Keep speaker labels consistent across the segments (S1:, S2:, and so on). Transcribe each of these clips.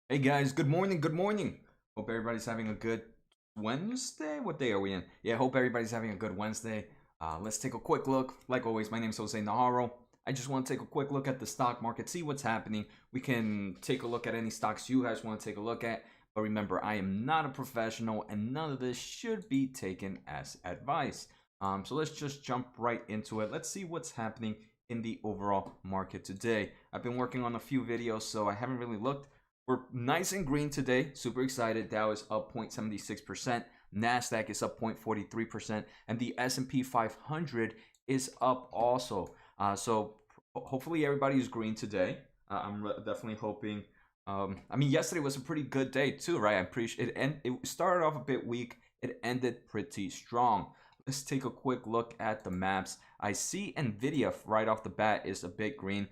S1: Hey guys, good morning, good morning. Hope everybody's having a good Wednesday. What day are we in? Yeah, hope everybody's having a good Wednesday. Let's take a quick look. Like always, my name is Jose Najarro. I just want to take a quick look at the stock market, see what's happening. We can take a look at any stocks you guys want to take a look at. But remember, I am not a professional and none of this should be taken as advice. So let's just jump right into it. Let's see what's happening in the overall market today. I've been working on a few videos, so I haven't really looked. We're nice and green today. Super excited. Dow is up 0.76%. Nasdaq is up 0.43%, and the S&P 500 is up also. So hopefully everybody is green today. I'm definitely hoping. I mean, yesterday was a pretty good day too, right? I'm pretty sure it started off a bit weak. It ended pretty strong. Let's take a quick look at the maps. I see Nvidia right off the bat is a bit green.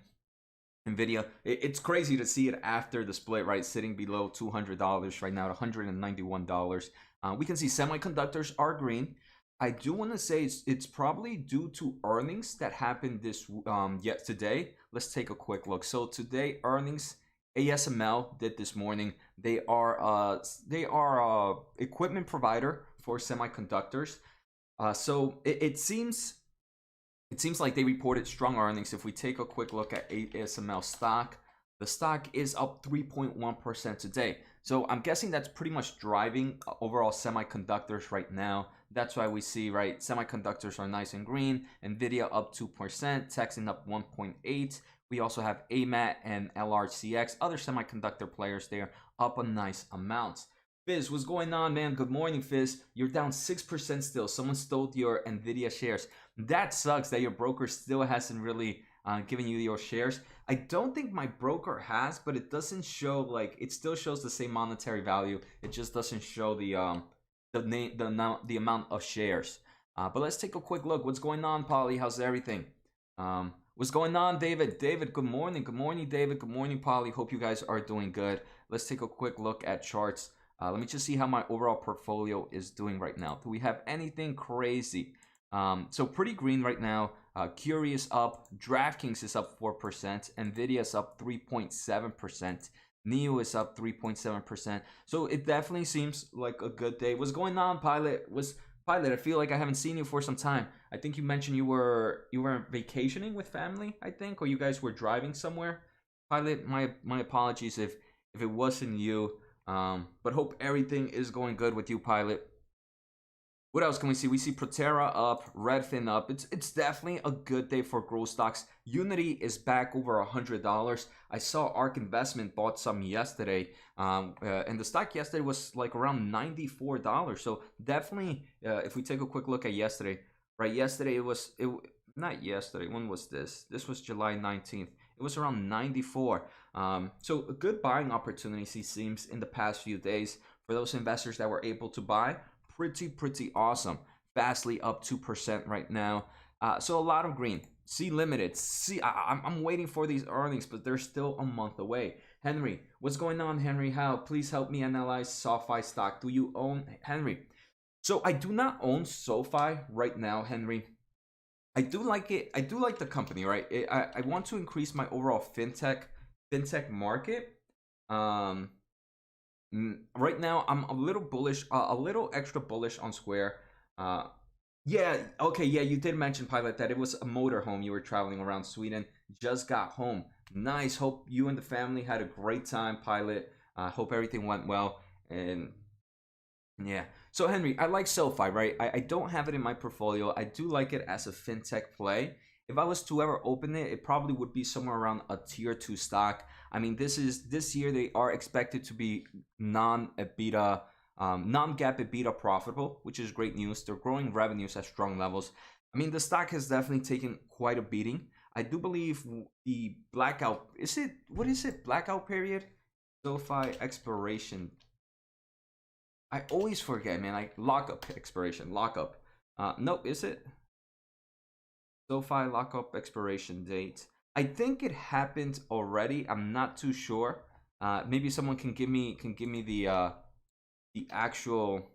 S1: Nvidia, it's crazy to see it after the split, right? Sitting below $200 right now at $191. We can see semiconductors are green. I do want to say it's probably due to earnings that happened this yet today. Let's take a quick look. So today earnings, ASML did this morning. They are equipment provider for semiconductors. So it seems like they reported strong earnings. If we take a quick look at ASML stock, the stock is up 3.1% today. So I'm guessing that's pretty much driving overall semiconductors right now. That's why we see, right, semiconductors are nice and green. Nvidia up 2%, Texan up 1.8. We also have AMAT and LRCX, other semiconductor players there, up a nice amount. Fizz, what's going on, man? Good morning, Fizz. You're down 6% still. Someone stole your Nvidia shares. That sucks that your broker still hasn't really given you your shares. I don't think my broker has, but it doesn't show, like, it still shows the same monetary value. It just doesn't show the amount of shares. But let's take a quick look. What's going on, Polly? How's everything? What's going on, David? David, good morning. Good morning, David. Good morning, Polly. Hope you guys are doing good. Let's take a quick look at charts. Let me just see how my overall portfolio is doing right now. Do we have anything crazy? So pretty green right now. Curious up. DraftKings is up 4%. Nvidia is up 3.7%. Neo is up 3.7%. So it definitely seems like a good day. What's going on, Pilot? Pilot, I feel like I haven't seen you for some time. I think you mentioned you were vacationing with family, I think, or you guys were driving somewhere. Pilot, my apologies if it wasn't you. But hope everything is going good with you, Pilot. What else can we see? We see Proterra up, Redfin up. It's definitely a good day for growth stocks. Unity is back over $100. I saw ARK Investment bought some yesterday, and the stock yesterday was like around $94. So definitely, if we take a quick look at yesterday, right? Yesterday it not yesterday. When was this? This was July 19th. It was around 94. So a good buying opportunity seems in the past few days for those investors that were able to buy. Pretty awesome. Fastly up 2% right now. So a lot of green. C Limited. I'm waiting for these earnings, but they're still a month away. Henry, what's going on, Henry? How? Please help me analyze SoFi stock. Do you own Henry? So I do not own SoFi right now, Henry. I do like it. I do like the company, right? I want to increase my overall fintech market. Um, right now, I'm a little bullish, a little extra bullish on Square. Uh, yeah, okay, yeah, you did mention, Pilot, that it was a motorhome. You were traveling around Sweden, just got home. Nice. Hope you and the family had a great time, Pilot. Hope everything went well. And yeah. So Henry, I like SoFi, right? I don't have it in my portfolio. I do like it as a fintech play. If I was to ever open it, it probably would be somewhere around a tier two stock. I mean, this year they are expected to be non-EBITDA, non-GAAP EBITDA profitable, which is great news. They're growing revenues at strong levels. I mean, the stock has definitely taken quite a beating. I do believe the blackout, what is it? Blackout period? SoFi expiration. I always forget, man. Like lockup expiration, lockup. Nope, is it? SoFi lockup expiration date. I think it happened already. I'm not too sure. Maybe someone can give me the actual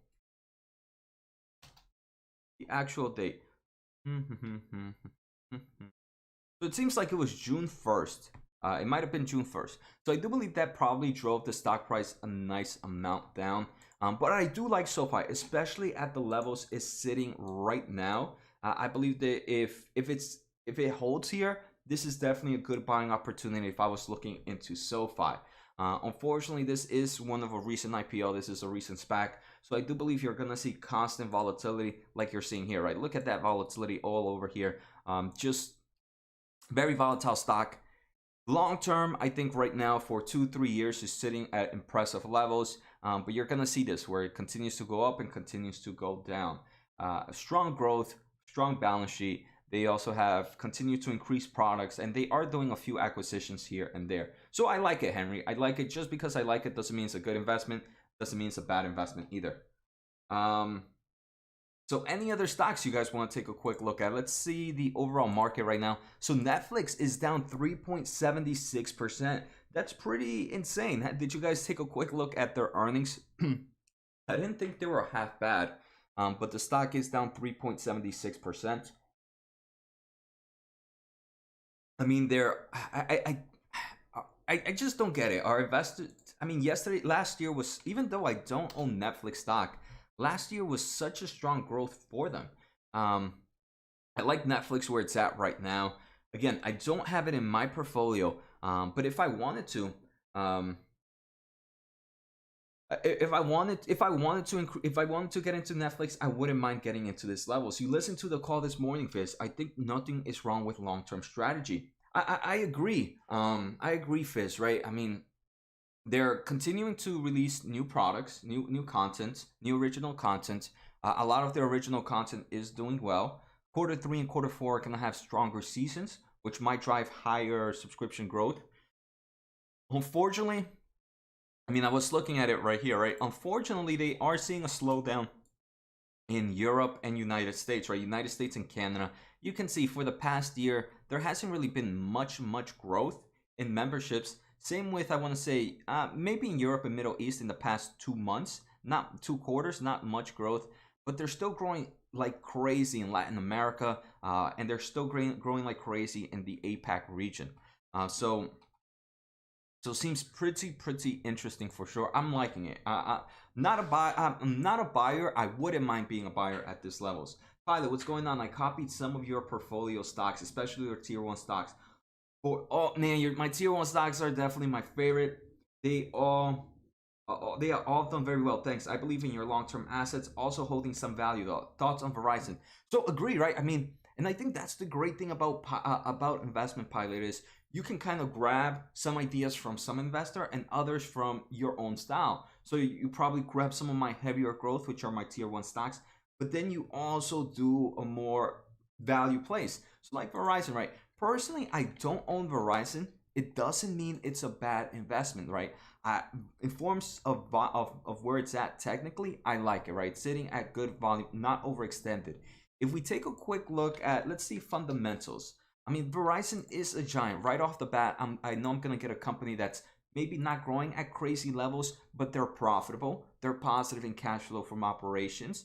S1: date. So it seems like it was June 1st. It might have been June 1st. So I do believe that probably drove the stock price a nice amount down. But I do like SoFi, especially at the levels it's sitting right now. I believe that if it holds here, this is definitely a good buying opportunity if I was looking into SoFi. Unfortunately, this is one of a recent IPO. This is a recent SPAC. So I do believe you're going to see constant volatility like you're seeing here, right? Look at that volatility all over here. Just very volatile stock. Long term, I think right now for 2-3 years is sitting at impressive levels. But you're going to see this where it continues to go up and continues to go down. Strong growth, strong balance sheet. They also have continued to increase products, and they are doing a few acquisitions here and there. So I like it, Henry. I like it. Just because I like it doesn't mean it's a good investment. Doesn't mean it's a bad investment either. So any other stocks you guys want to take a quick look at? Let's see the overall market right now. So Netflix is down 3.76%. That's pretty insane. Did you guys take a quick look at their earnings? I didn't think they were half bad, but the stock is down 3.76%. I mean, I just don't get it. Our investors, I mean, last year was, even though I don't own Netflix stock, last year was such a strong growth for them. I like Netflix where it's at right now. Again, I don't have it in my portfolio, but if I wanted to, if I wanted to get into Netflix, I wouldn't mind getting into this level. So you listen to the call this morning, Fizz. I think nothing is wrong with long-term strategy. I agree. I agree, Fizz. Right? I mean, they're continuing to release new products, new content, new original content. A lot of their original content is doing well. Q3 and Q4 are going to have stronger seasons, which might drive higher subscription growth. Unfortunately, I mean, I was looking at it right here, right? Unfortunately, they are seeing a slowdown in Europe and United States, right? United States and Canada. You can see for the past year, there hasn't really been much growth in memberships. Same with, I want to say, maybe in Europe and Middle East in the past 2 months, not 2 quarters, not much growth, but they're still growing like crazy in Latin America, and they're still growing like crazy in the APAC region. So it seems pretty interesting for sure. I'm liking it. I'm not a buyer. I wouldn't mind being a buyer at these levels. Pilot, what's going on? I copied some of your portfolio stocks, especially your tier 1 stocks. Oh man, my tier 1 stocks are definitely my favorite. They are all done very well. Thanks. I believe in your long-term assets, also holding some value though. Thoughts on Verizon? So agree, right? I mean, and I think that's the great thing about investment, Pilot, is you can kind of grab some ideas from some investor and others from your own style. So you probably grab some of my heavier growth, which are my tier 1 stocks, but then you also do a more value plays. So like Verizon, right? Personally, I don't own Verizon. It doesn't mean it's a bad investment, right? In forms of where it's at, technically, I like it, right? Sitting at good volume, not overextended. If we take a quick look at, let's see, fundamentals. I mean, Verizon is a giant. Right off the bat, I know I'm going to get a company that's maybe not growing at crazy levels, but they're profitable. They're positive in cash flow from operations.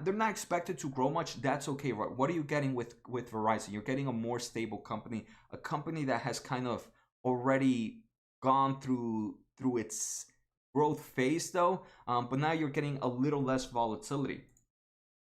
S1: They're not expected to grow much. That's okay. Right? What are you getting with Verizon? You're getting a more stable company, a company that has kind of already gone through its growth phase though, but now you're getting a little less volatility.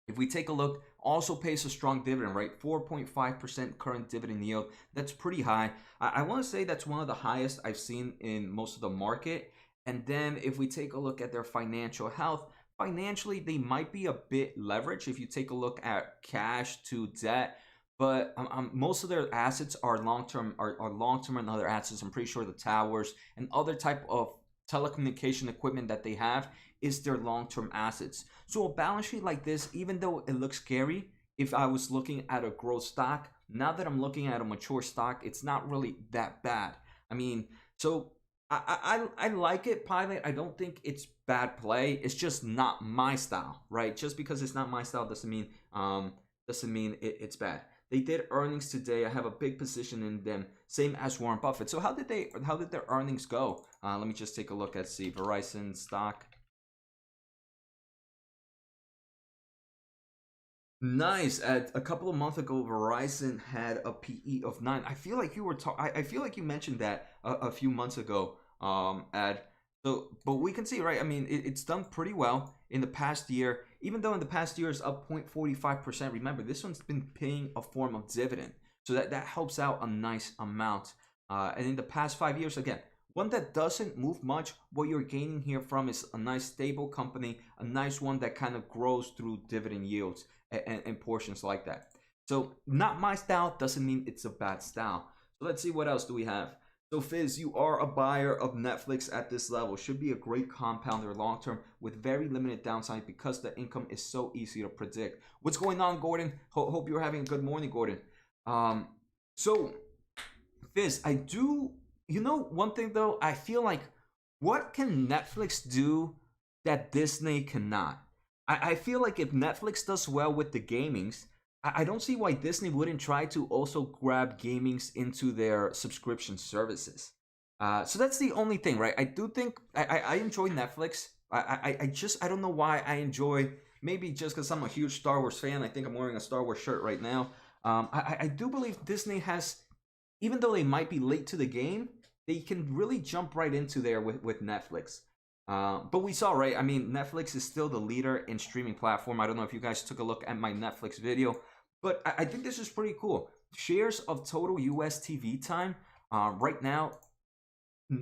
S1: If we take a look, also pays a strong dividend, right? 4.5% current dividend yield. That's pretty high. I want to say that's one of the highest I've seen in most of the market. And then if we take a look at their financial health, financially, they might be a bit leveraged if you take a look at cash to debt. But most of their assets are long-term and other assets. I'm pretty sure the towers and other type of telecommunication equipment that they have is their long-term assets. So a balance sheet like this, even though it looks scary, if I was looking at a growth stock, now that I'm looking at a mature stock, it's not really that bad. I mean, so I like it, Pilot. I don't think it's bad play. It's just not my style, right? Just because it's not my style doesn't mean it's bad. They did earnings today. I have a big position in them, same as Warren Buffett. So how did their earnings go? Let me just take a look at Verizon stock. Nice. At a couple of months ago, Verizon had a PE of 9. I feel like you were I feel like you mentioned that a few months ago. Ad. So, but we can see, right? I mean, it's done pretty well in the past year. Even though in the past year is up 0.45%. Remember, this one's been paying a form of dividend, so that helps out a nice amount. And in the past 5 years, again, one that doesn't move much. What you're gaining here from is a nice stable company, a nice one that kind of grows through dividend yields and portions like that. So not my style doesn't mean it's a bad style. So let's see what else do we have. So Fizz, you are a buyer of Netflix at this level. Should be a great compounder long term with very limited downside because the income is so easy to predict. What's going on, Gordon? Hope you're having a good morning, Gordon. So Fizz, I do. You know one thing though, I feel like what can Netflix do that Disney cannot? I feel like if Netflix does well with the gamings, I don't see why Disney wouldn't try to also grab gamings into their subscription services. So that's the only thing, right? I do think I enjoy Netflix. I just I don't know why I enjoy. Maybe just because I'm a huge Star Wars fan. I think I'm wearing a Star Wars shirt right now. I do believe Disney has, even though they might be late to the game, they can really jump right into there with Netflix. But we saw, right? I mean, Netflix is still the leader in streaming platform. I don't know if you guys took a look at my Netflix video, but I think this is pretty cool. Shares of total US TV time right now,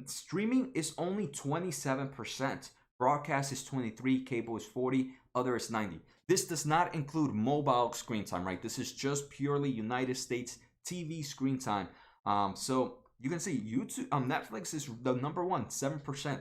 S1: streaming is only 27%. Broadcast is 23, cable is 40, other is 90. This does not include mobile screen time, right? This is just purely United States TV screen time. So you can see YouTube, Netflix is the number one, 7%.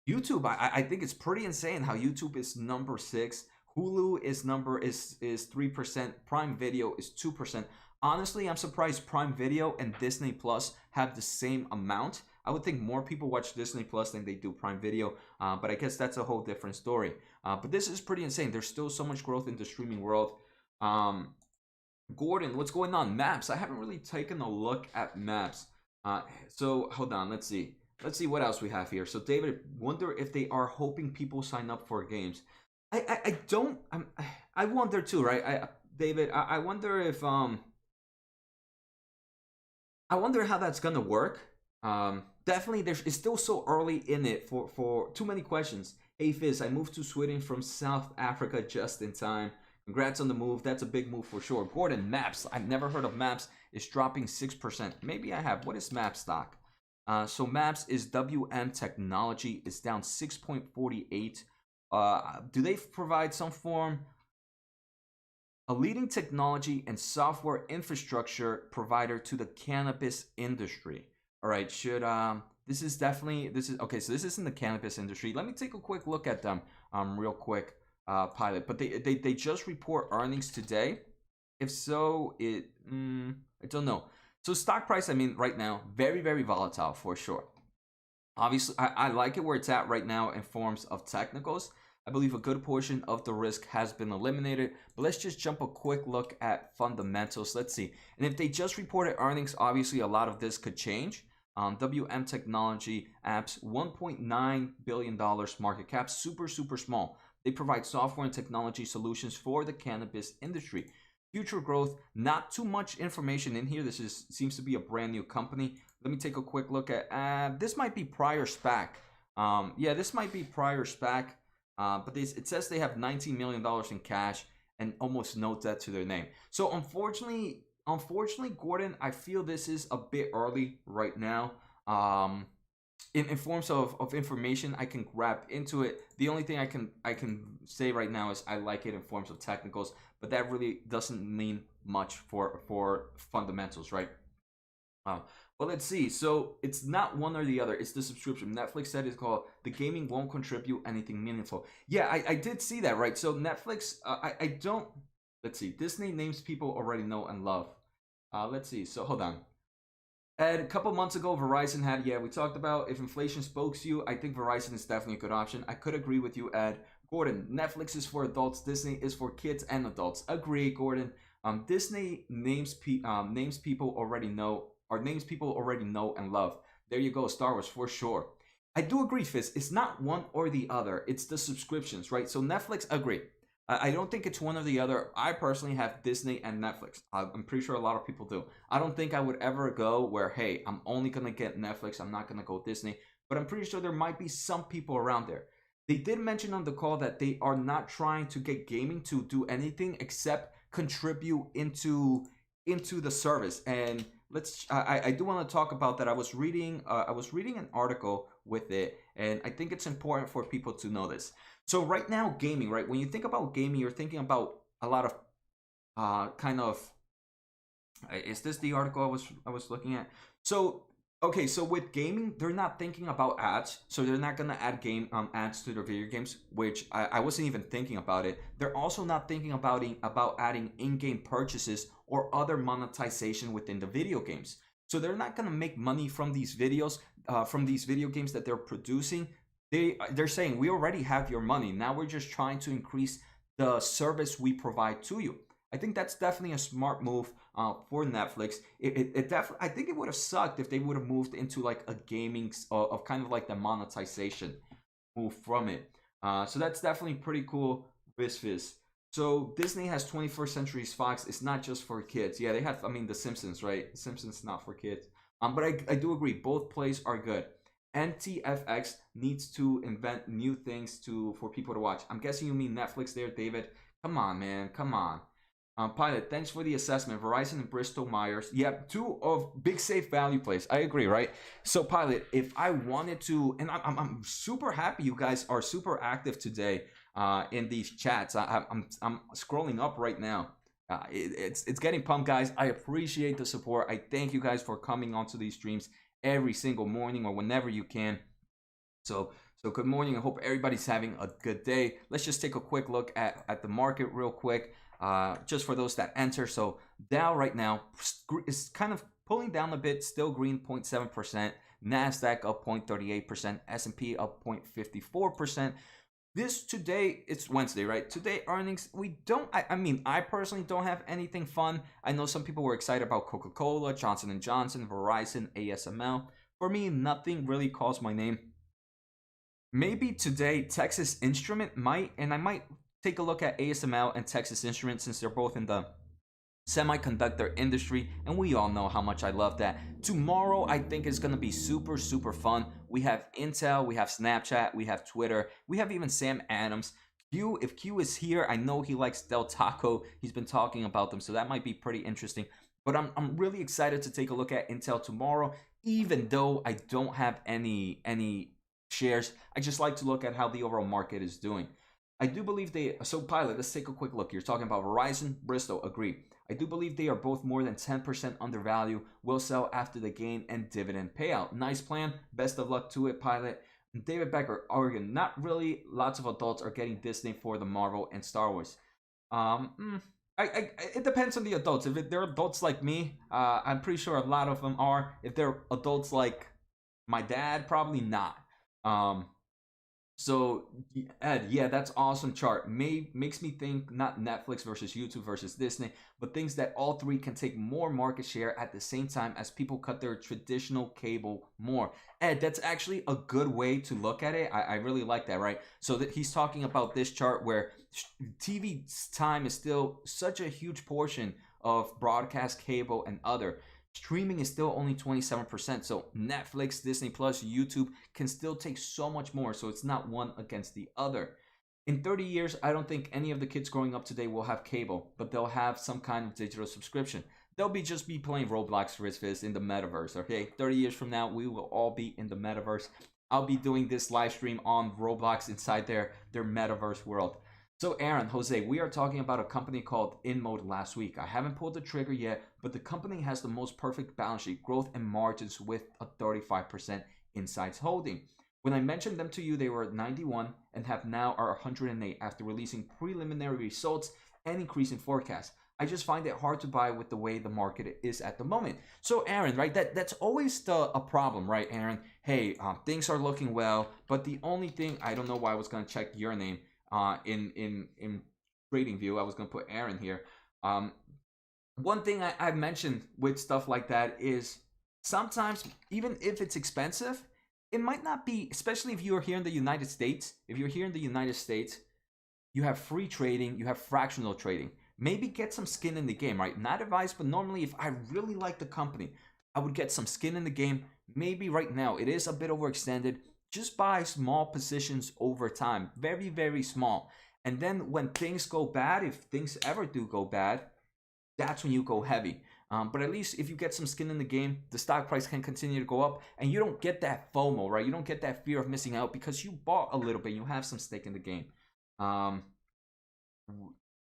S1: YouTube, I think it's pretty insane how YouTube is number 6. Hulu is 3%. Prime Video is 2%. Honestly, I'm surprised Prime Video and Disney Plus have the same amount. I would think more people watch Disney Plus than they do Prime Video, but I guess that's a whole different story. But this is pretty insane. There's still so much growth in the streaming world. Gordon, what's going on? Maps. I haven't really taken a look at maps. So hold on. Let's see. Let's see what else we have here. So David, wonder if they are hoping people sign up for games. I don't. I wonder too, right? David, I wonder if I wonder how that's gonna work. Definitely, it's still so early in it for too many questions. Hey Fizz, I moved to Sweden from South Africa just in time. Congrats on the move. That's a big move for sure. Gordon, Maps. I've never heard of Maps. It's dropping 6%. Maybe I have. What is Maps stock? So Maps is WM Technology. It's down 6.48. Do they provide some form? A leading technology and software infrastructure provider to the cannabis industry. All right, should this is definitely this is okay. So this is in the cannabis industry. Let me take a quick look at them real quick, pilot. But they just report earnings today. If so, I don't know. So stock price, I mean, right now, very volatile for sure. Obviously, I like it where it's at right now in forms of technicals. I believe a good portion of the risk has been eliminated, but let's just jump a quick look at fundamentals. Let's see. And if they just reported earnings, obviously a lot of this could change. WM Technology apps, $1.9 billion market cap, super small. They provide software and technology solutions for the cannabis industry. Future growth, not too much information in here. This seems to be a brand new company. Let me take a quick look at, this might be prior SPAC. Yeah, this might be prior SPAC. But it says they have $19 million in cash and almost no debt to their name. So unfortunately, Gordon, I feel this is a bit early right now. In forms of information I can grab into it. The only thing I can say right now is I like it in forms of technicals, but that really doesn't mean much for fundamentals, right? But let's see. So it's not one or the other. It's the subscription. Netflix said it's called the gaming won't contribute anything meaningful. Yeah, I did see that, right? So Netflix, I don't. Let's see. Disney names people already know and love. Let's see. So hold on. Ed, a couple months ago, Verizon had, yeah, we talked about if inflation spokes you, I think Verizon is definitely a good option. I could agree with you, Ed. Gordon, Netflix is for adults, Disney is for kids and adults. Agree, Gordon. Disney names people already know, or names people already know and love. There you go, Star Wars for sure. I do agree, Fizz. It's not one or the other. It's the subscriptions, right? So Netflix, agree. I don't think it's one or the other. I personally have Disney and Netflix. I'm pretty sure a lot of people do. I don't think I would ever go where, hey, I'm only gonna get Netflix. I'm not gonna go Disney. But I'm pretty sure there might be some people around there. They did mention on the call that they are not trying to get gaming to do anything except contribute into the service. And I do want to talk about that. I was reading an article with it, and I think it's important for people to know this. So right now, gaming, right? When you think about gaming, you're thinking about a lot of kind of. Is this the article I was looking at? So okay, so with gaming, they're not thinking about ads, so they're not gonna add game ads to their video games, which I wasn't even thinking about it. They're also not thinking about adding in-game purchases or other monetization within the video games. So they're not gonna make money from these videos, from these video games that they're producing. They're saying we already have your money. Now we're just trying to increase the service we provide to you. I think that's definitely a smart move for Netflix. It definitely. I think it would have sucked if they would have moved into like a gaming of kind of like the monetization move from it. So that's definitely pretty cool. Fizz. So Disney has 21st Century Fox. It's not just for kids. Yeah, they have. I mean, The Simpsons, right? The Simpsons not for kids. But I do agree. Both plays are good. NTFX needs to invent new things for people to watch. I'm guessing you mean Netflix there, David. Come on, man. Come on. Pilot, thanks for the assessment. Verizon and Bristol Myers. Yep, two of big safe value plays. I agree, right? So, Pilot, if I wanted to, and I'm super happy you guys are super active today in these chats. I'm scrolling up right now. It's getting pumped, guys. I appreciate the support. I thank you guys for coming onto these streams every single morning or whenever you can. So good morning. I hope everybody's having a good day. Let's just take a quick look at the market real quick. Just for those that enter. So Dow right now is kind of pulling down a bit, still green 0.7%, NASDAQ up 0.38%, S&P up 0.54%. This today, it's Wednesday, right? Today earnings, I mean, I personally don't have anything fun. I know some people were excited about Coca-Cola, Johnson & Johnson, Verizon, ASML. For me, nothing really calls my name. Maybe today Texas Instrument might, and I might take a look at ASML and Texas Instruments since they're both in the semiconductor industry, and we all know how much I love that. Tomorrow I think is going to be super fun. We have Intel, we have Snapchat, we have Twitter, we have even Sam Adams. If Q is here, I know he likes Del Taco. He's been talking about them, so that might be pretty interesting. But I'm really excited to take a look at Intel tomorrow, even though I don't have any shares. I just like to look at how the overall market is doing. I do believe so Pilot, let's take a quick look. You're talking about Verizon, Bristol, agree. I do believe they are both more than 10% undervalued, will sell after the gain and dividend payout. Nice plan, best of luck to it, Pilot. David Becker, Oregon, not really lots of adults are getting Disney for the Marvel and Star Wars. It depends on the adults. If they're adults like me, I'm pretty sure a lot of them are. If they're adults like my dad, probably not. So Ed, yeah, that's awesome chart. Makes me think not Netflix versus YouTube versus Disney, but things that all three can take more market share at the same time as people cut their traditional cable more. Ed, that's actually a good way to look at it. I really like that, right? So that he's talking about this chart where TV time is still such a huge portion of broadcast, cable, and other. Streaming is still only 27%. So Netflix, Disney Plus, YouTube can still take so much more. So it's not one against the other. In 30 years, I don't think any of the kids growing up today will have cable, but they'll have some kind of digital subscription. They'll just be playing Roblox Fizz in the metaverse, okay? 30 years from now, we will all be in the metaverse. I'll be doing this live stream on Roblox inside their metaverse world. So Aaron, Jose, we are talking about a company called InMode last week. I haven't pulled the trigger yet, but the company has the most perfect balance sheet, growth and margins with a 35% insights holding. When I mentioned them to you, they were at 91 and are 108 after releasing preliminary results and increasing forecasts. I just find it hard to buy with the way the market is at the moment. So Aaron, right, that's always a problem, right, Aaron? Hey, things are looking well, but the only thing, I don't know why I was going to check your name, in TradingView, I was going to put Aaron here. One thing I've mentioned with stuff like that is sometimes, even if it's expensive, it might not be, especially if you're here in the United States. If you're here in the United States, you have free trading, you have fractional trading. Maybe get some skin in the game, right? Not advised, but normally if I really like the company, I would get some skin in the game. Maybe right now it is a bit overextended. Just buy small positions over time, very, very small. And then when things go bad, if things ever do go bad, that's when you go heavy. But at least if you get some skin in the game, the stock price can continue to go up, and you don't get that FOMO, right? You don't get that fear of missing out because you bought a little bit. You have some stake in the game. Um,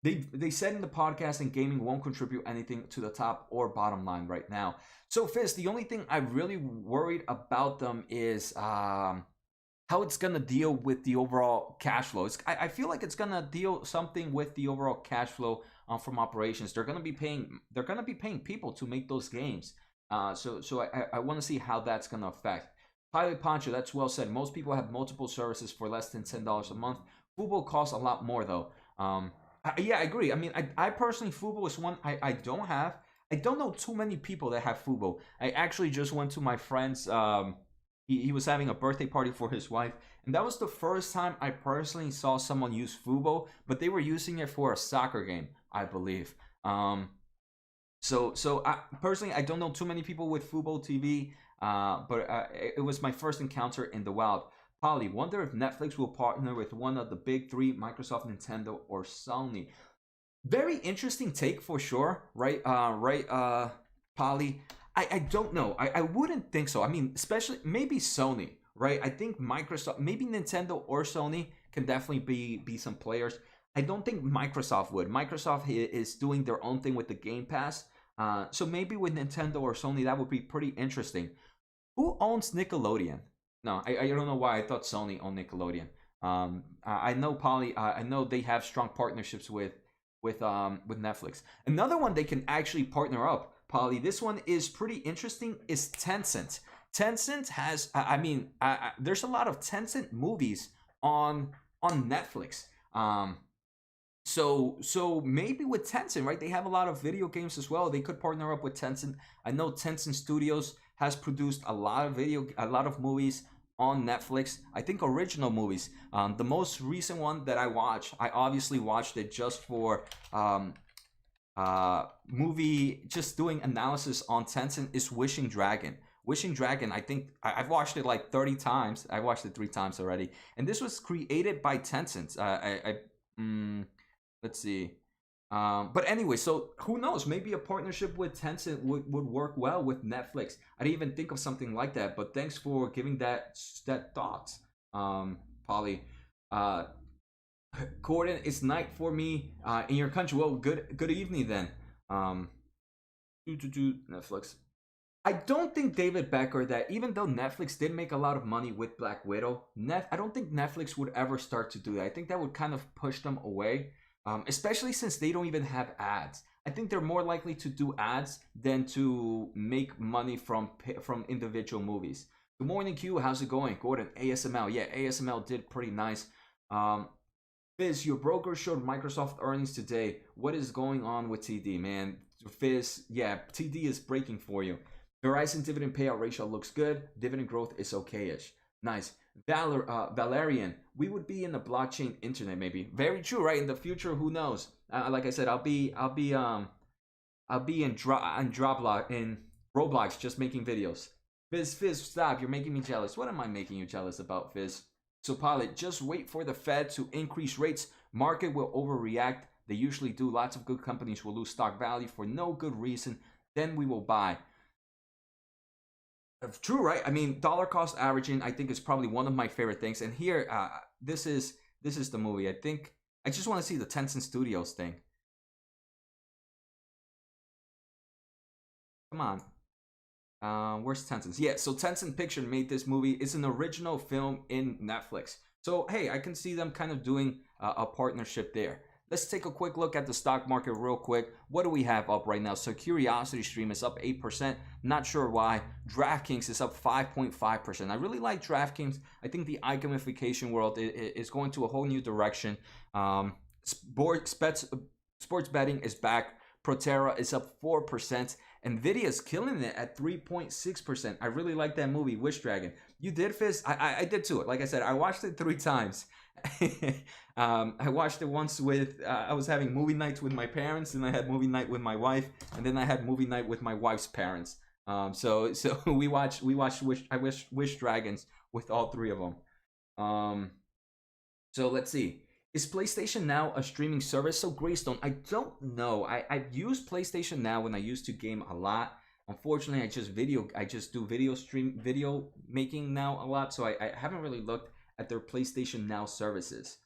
S1: they said in the podcast, and gaming won't contribute anything to the top or bottom line right now. So Fizz, the only thing I'm really worried about them is how it's gonna deal with the overall cash flow. I feel like it's gonna deal something with the overall cash flow from operations. They're gonna be paying people to make those games. So I want to see how that's gonna affect. Pilot Poncho, that's well said. Most people have multiple services for less than $10 a month. Fubo costs a lot more though. Yeah, I agree. I mean, I personally, Fubo is one I don't have. I don't know too many people that have Fubo. I actually just went to my friend's. He was having a birthday party for his wife, and that was the first time I personally saw someone use Fubo, but they were using it for a soccer game, I believe. So personally, I don't know too many people with Fubo TV, but it was my first encounter in the wild. Polly, wonder if Netflix will partner with one of the big three, Microsoft, Nintendo, or Sony. Very interesting take for sure, right? Polly. I don't know. I wouldn't think so. I mean, especially maybe Sony, right? I think Microsoft, maybe Nintendo or Sony can definitely be some players. I don't think Microsoft would. Microsoft is doing their own thing with the Game Pass. So maybe with Nintendo or Sony, that would be pretty interesting. Who owns Nickelodeon? No, I don't know why I thought Sony owned Nickelodeon. I know I know they have strong partnerships with Netflix. Another one they can actually partner up, Polly. This one is pretty interesting. Is Tencent? Tencent has, there's a lot of Tencent movies on Netflix. So maybe with Tencent, right? They have a lot of video games as well. They could partner up with Tencent. I know Tencent Studios has produced a lot of movies on Netflix. I think original movies. The most recent one that I watched, I obviously watched it just for movie, just doing analysis on Tencent, is Wishing Dragon. Wishing Dragon, I think I've watched it like 30 times. I watched it 3 times already. And this was created by Tencent. Let's see. But anyway, so who knows? Maybe a partnership with Tencent would work well with Netflix. I didn't even think of something like that. But thanks for giving that thought, Polly. Gordon, it's night for me in your country. Well, good evening then. Netflix. I don't think David Becker, that even though Netflix did make a lot of money with Black Widow, I don't think Netflix would ever start to do that. I think that would kind of push them away. Especially since they don't even have ads. I think they're more likely to do ads than to make money from individual movies. Good morning, Q. How's it going? Gordon, ASML. Yeah, ASML did pretty nice. Fizz, your broker showed Microsoft earnings today. What is going on with TD, man? Fizz, yeah, TD is breaking for you. Verizon dividend payout ratio looks good. Dividend growth is okay-ish. Nice. Valerian, we would be in the blockchain internet maybe. Very true, right? In the future, who knows? Like I said, I'll be in Roblox just making videos. Fizz, stop! You're making me jealous. What am I making you jealous about, Fizz? So pilot, just wait for the Fed to increase rates. Market will overreact. They usually do. Lots of good companies will lose stock value for no good reason. Then we will buy. True, right? I mean, dollar cost averaging, I think, is probably one of my favorite things. And here, this is the movie. I think I just want to see the Tencent Studios thing. Come on. Where's Tencent? Yeah, so Tencent Picture made this movie. It's an original film in Netflix. So, hey, I can see them kind of doing a partnership there. Let's take a quick look at the stock market real quick. What do we have up right now? So Curiosity Stream is up 8%. Not sure why. DraftKings is up 5.5%. I really like DraftKings. I think the iGamification world is going to a whole new direction. Sports betting is back. Proterra is up 4%. Nvidia's killing it at 3.6%. I really like that movie, Wish Dragon. You did, Fizz? I did too. Like I said, I watched it 3 times. I watched it once with, I was having movie nights with my parents, and I had movie night with my wife, and then I had movie night with my wife's parents. So we watched Wish Dragons with all 3 of them. So let's see. Is PlayStation Now a streaming service? So Greystone, I don't know. I've used PlayStation Now when I used to game a lot. Unfortunately, I just do video making now a lot, so I haven't really looked at their PlayStation Now services.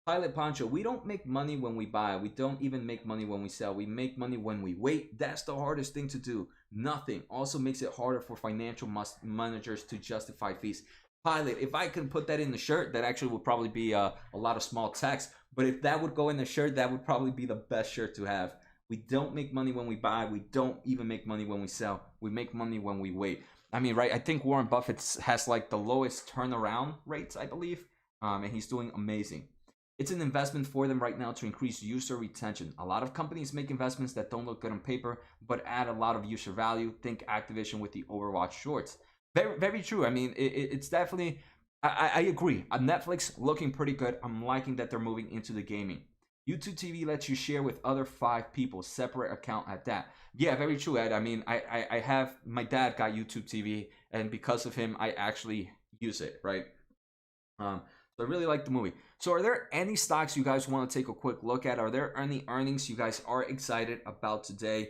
S1: Pilot Poncho, we don't make money when we buy. We don't even make money when we sell. We make money when we wait. That's the hardest thing to do. Nothing. Also makes it harder for financial managers to justify fees. Pilot, if I can put that in the shirt, that actually would probably be a lot of small text. But if that would go in the shirt, that would probably be the best shirt to have. We don't make money when we buy. We don't even make money when we sell. We make money when we wait. I mean, right? I think Warren Buffett has like the lowest turnaround rates, I believe. And he's doing amazing. It's an investment for them right now to increase user retention. A lot of companies make investments that don't look good on paper, but add a lot of user value. Think Activision with the Overwatch shorts. Very, very true. I mean, it's definitely, I agree. Netflix looking pretty good. I'm liking that they're moving into the gaming. YouTube TV lets you share with other 5 people, separate account at that. Yeah, very true, Ed. I mean, I have, my dad got YouTube TV, and because of him, I actually use it, right? So I really like the movie. So are there any stocks you guys want to take a quick look at? Are there any earnings you guys are excited about today?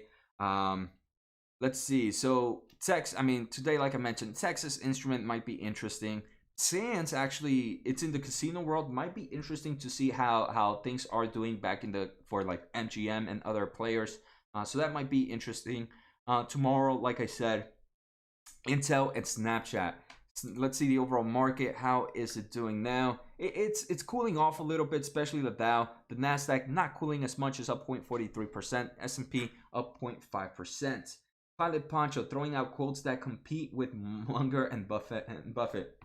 S1: Let's see. So today, like I mentioned, Texas Instrument might be interesting. Sands, actually, it's in the casino world. Might be interesting to see how things are doing back for like MGM and other players. So that might be interesting. Tomorrow, like I said, Intel and Snapchat. Let's see the overall market. How is it doing now? It's cooling off a little bit, especially the Dow. The Nasdaq not cooling as much, as up 0.43%. S&P up 0.5%. Pilot Poncho throwing out quotes that compete with Munger and Buffett.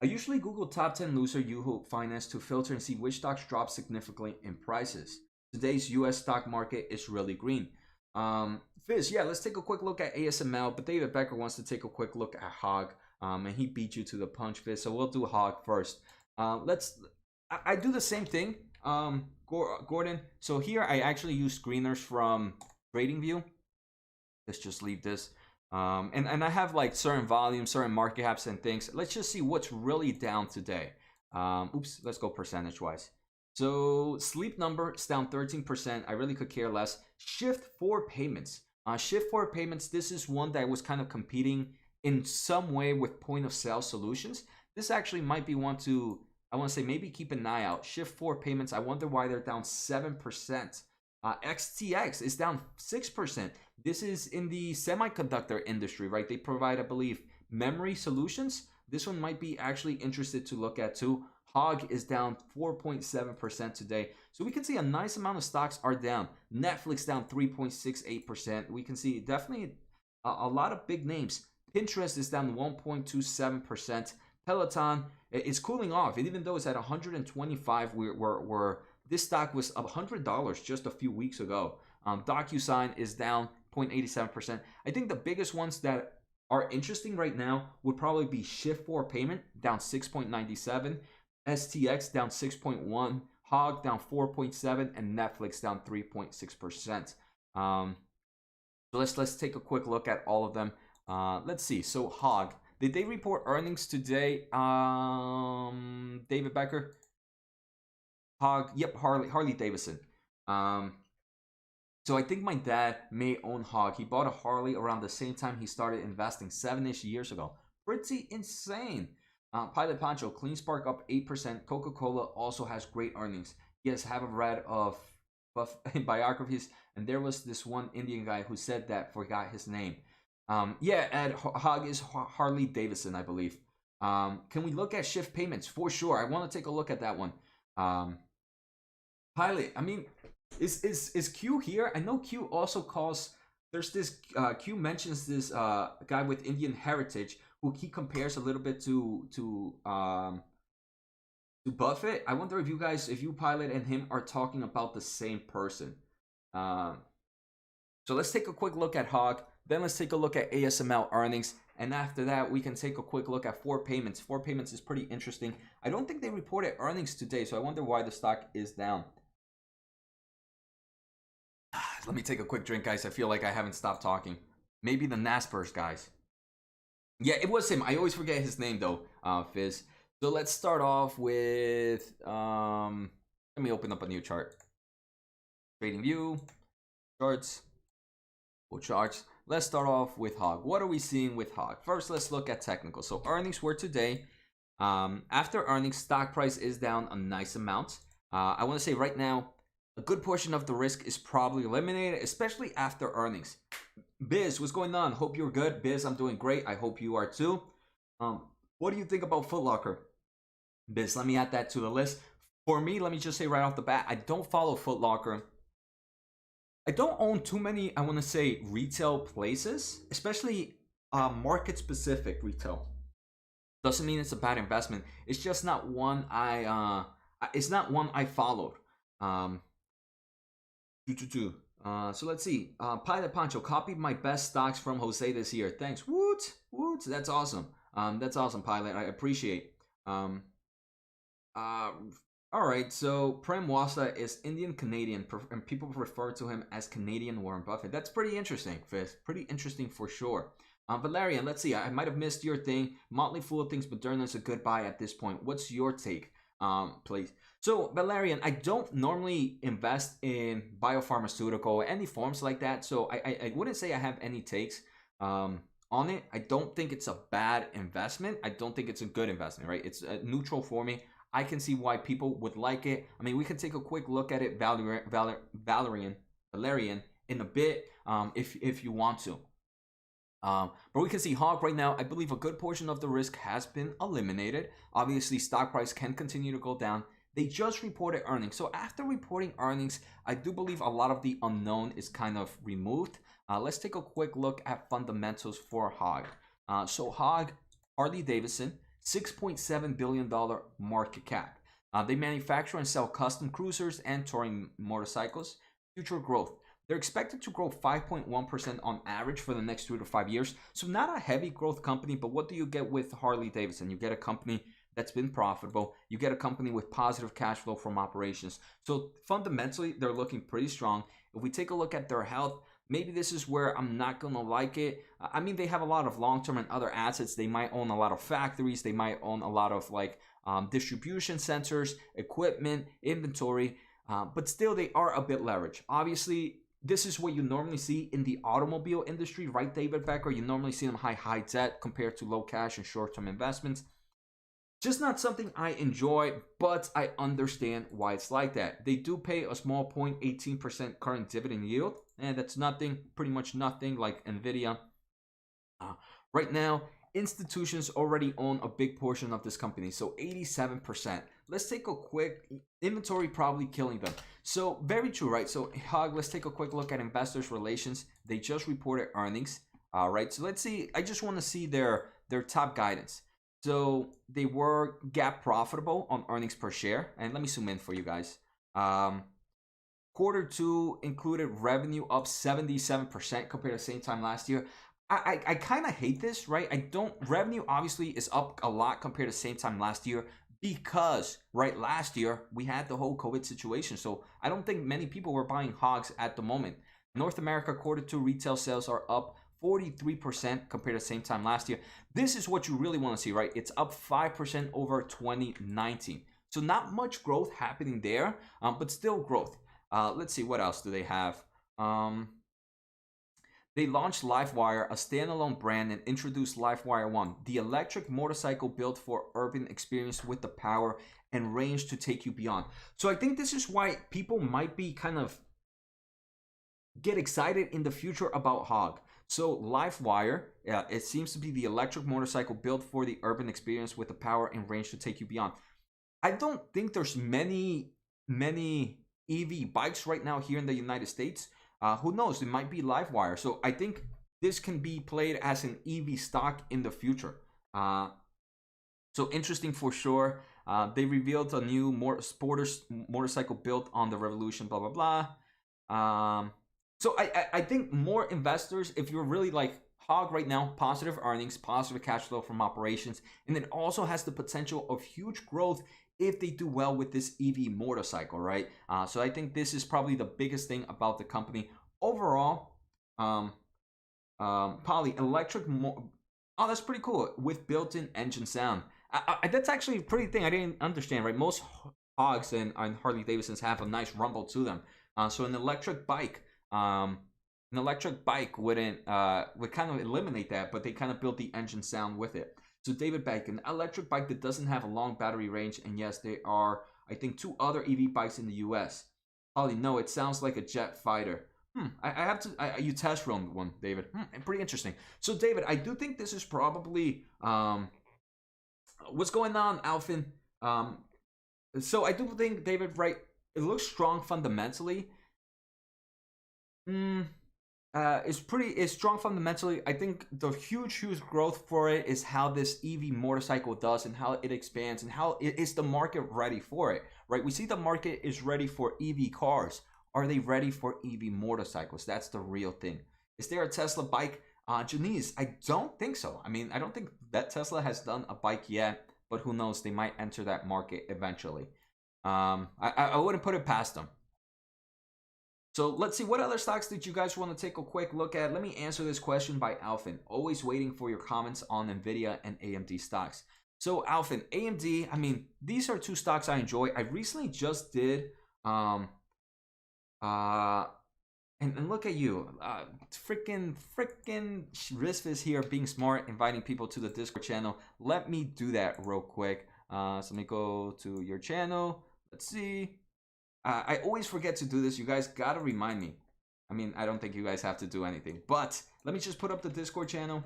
S1: I usually Google top 10 loser Yahoo Finance to filter and see which stocks drop significantly in prices. Today's U.S. stock market is really green. Fizz, yeah, let's take a quick look at ASML, but David Becker wants to take a quick look at HOG, and he beat you to the punch, Fizz, so we'll do HOG first. I do the same thing, Gordon. So here I actually use screeners from TradingView. Let's just leave this. And I have like certain volumes, certain market caps and things. Let's just see what's really down today. Let's go percentage-wise. So Sleep Number is down 13%. I really could care less. Shift4 Payments. Shift4 Payments, this is one that was kind of competing in some way with point of sale solutions. This actually might be one to, I want to say, maybe keep an eye out. Shift4 Payments, I wonder why they're down 7%. XTX is down 6%. This is in the semiconductor industry, right? They provide, I believe, memory solutions. This one might be actually interested to look at too. HOG is down 4.7% today. So we can see a nice amount of stocks are down. Netflix down 3.68%. We can see definitely a lot of big names. Pinterest is down 1.27%. Peloton is cooling off. And even though it's at 125, this stock was $100 just a few weeks ago. DocuSign is down 0.87%. I think the biggest ones that are interesting right now would probably be Shift4 Payment, down 6.97%. STX down 6.1%, HOG down 4.7%, and Netflix down 3.6%. So let's take a quick look at all of them. Let's see. So HOG, did they report earnings today? David Becker, HOG, yep, Harley Davidson. So I think my dad may own HOG. He bought a Harley around the same time he started investing 7-ish years ago. Pretty insane. Pilot Poncho, CleanSpark up 8%. Coca-Cola also has great earnings. Yes, have a read of biographies, and there was this one Indian guy who said that, forgot his name. Yeah, Ed, HOG is Harley Davidson, I believe. Can we look at Shift Payments? For sure. I want to take a look at that one. Pilot, I mean, is Q here? I know Q also calls, there's this, Q mentions this guy with Indian heritage who he compares a little bit to Buffett. I wonder if you Pilot and him are talking about the same person. So let's take a quick look at Hog. Then let's take a look at ASML earnings. And after that, we can take a quick look at 4Payments. 4Payments is pretty interesting. I don't think they reported earnings today, so I wonder why the stock is down. Let me take a quick drink, guys. I feel like I haven't stopped talking. Maybe the Naspers guys. Yeah, it was him. I always forget his name though, Fizz. So let's start off with let me open up a new chart. Trading view, charts, charts. Let's start off with Hog. What are we seeing with Hog? First, let's look at technical. So earnings were today. After earnings, stock price is down a nice amount. I want to say right now, a good portion of the risk is probably eliminated, especially after earnings. Biz, what's going on? Hope you're good. Biz, I'm doing great. I hope you are too. What do you think about Foot Locker? Biz, let me add that to the list. For me, let me just say right off the bat, I don't follow Foot Locker. I don't own too many, I want to say, retail places, especially market specific retail. Doesn't mean it's a bad investment. It's just not one it's not one I followed. So let's see. Pilot Pancho copied my best stocks from Jose this year. Thanks. Woot, woot. That's awesome. That's awesome, Pilot. I appreciate. All right. So Prem Wasa is Indian Canadian, and people refer to him as Canadian Warren Buffett. That's pretty interesting, Fizz. Pretty interesting for sure. Valerian, let's see. I might have missed your thing. Motley Fool thinks Moderna's a good buy at this point. What's your take? Please. So Valerian, I don't normally invest in biopharmaceutical, any forms like that. So I wouldn't say I have any takes on it. I don't think it's a bad investment. I don't think it's a good investment, right? It's neutral for me. I can see why people would like it. I mean, we can take a quick look at it, Valerian, in a bit, if you want to. But we can see Hog right now. I believe a good portion of the risk has been eliminated. Obviously, stock price can continue to go down. They just reported earnings. So after reporting earnings, I do believe a lot of the unknown is kind of removed. Let's take a quick look at fundamentals for Hog. So Hog, Harley Davidson, $6.7 billion market cap. They manufacture and sell custom cruisers and touring motorcycles. Future growth. They're expected to grow 5.1% on average for the next 3 to 5 years. So not a heavy growth company, but what do you get with Harley Davidson? You get a company that's been profitable. You get a company with positive cash flow from operations. So fundamentally, they're looking pretty strong. If we take a look at their health, maybe this is where I'm not going to like it. I mean, they have a lot of long-term and other assets. They might own a lot of factories. They might own a lot of distribution centers, equipment, inventory. But still, they are a bit leveraged. Obviously, this is what you normally see in the automobile industry, right, David Becker? You normally see them high debt compared to low cash and short-term investments. Just not something I enjoy, but I understand why it's like that. They do pay a small 0.18% current dividend yield, and that's nothing, pretty much nothing like Nvidia. Right now, institutions already own a big portion of this company, so 87%. Let's take a quick inventory, probably killing them. So very true, right? So Hog, let's take a quick look at investors relations. They just reported earnings, right? So let's see. I just want to see their top guidance. So they were GAAP profitable on earnings per share, and let me zoom in for you guys. Q2 included revenue up 77% compared to the same time last year. I kind of hate this, right? Revenue obviously is up a lot compared to the same time last year because, right, last year we had the whole COVID situation. So I don't think many people were buying hogs at the moment. North America Q2 retail sales are up 43% compared to the same time last year. This is what you really want to see, right? It's up 5% over 2019. So not much growth happening there, but still growth. Let's see, what else do they have? They launched LiveWire, a standalone brand, and introduced LiveWire 1, the electric motorcycle built for urban experience with the power and range to take you beyond. So I think this is why people might be kind of get excited in the future about Hog. So LiveWire, it seems to be the electric motorcycle built for the urban experience with the power and range to take you beyond. I don't think there's many EV bikes right now here in the United States. Who knows? It might be LiveWire. So I think this can be played as an EV stock in the future. So interesting for sure. They revealed a new motorcycle built on the Revolution, blah, blah, blah. So I think more investors, if you're really like hog right now, positive earnings, positive cash flow from operations, and it also has the potential of huge growth if they do well with this EV motorcycle, right? So I think this is probably the biggest thing about the company overall. Um, Poly electric. Oh, that's pretty cool with built-in engine sound. That's actually a pretty thing I didn't understand, right? Most hogs and Harley Davidsons have a nice rumble to them. So an electric bike, wouldn't would kind of eliminate that, but they kind of built the engine sound with it. So David Beck, an electric bike that doesn't have a long battery range, and yes, there are I think 2 other EV bikes in the U.S. Poly, no, it sounds like a jet fighter. I have to. You test run one, David. Pretty interesting. So, David, I do think this is probably what's going on, Alfin. So I do think David, right? It looks strong fundamentally. It's strong fundamentally. I think the huge growth for it is how this EV motorcycle does and how it expands and how is the market ready for it, right? We see the market is ready for EV cars. Are they ready for EV motorcycles? That's the real thing. Is there a Tesla bike? Janice, I don't think so. I mean, I don't think that Tesla has done a bike yet, but who knows? They might enter that market eventually. I wouldn't put it past them. So let's see, what other stocks did you guys want to take a quick look at? Let me answer this question by Alfin. Always waiting for your comments on NVIDIA and AMD stocks. So Alfin, AMD, I mean, these are 2 stocks I enjoy. I recently just did and look at you, freaking Riff is here being smart, inviting people to the Discord channel. Let me do that real quick. So let me go to your channel. Let's see. I always forget to do this. You guys gotta remind me. I mean, I don't think you guys have to do anything, but let me just put up the Discord channel.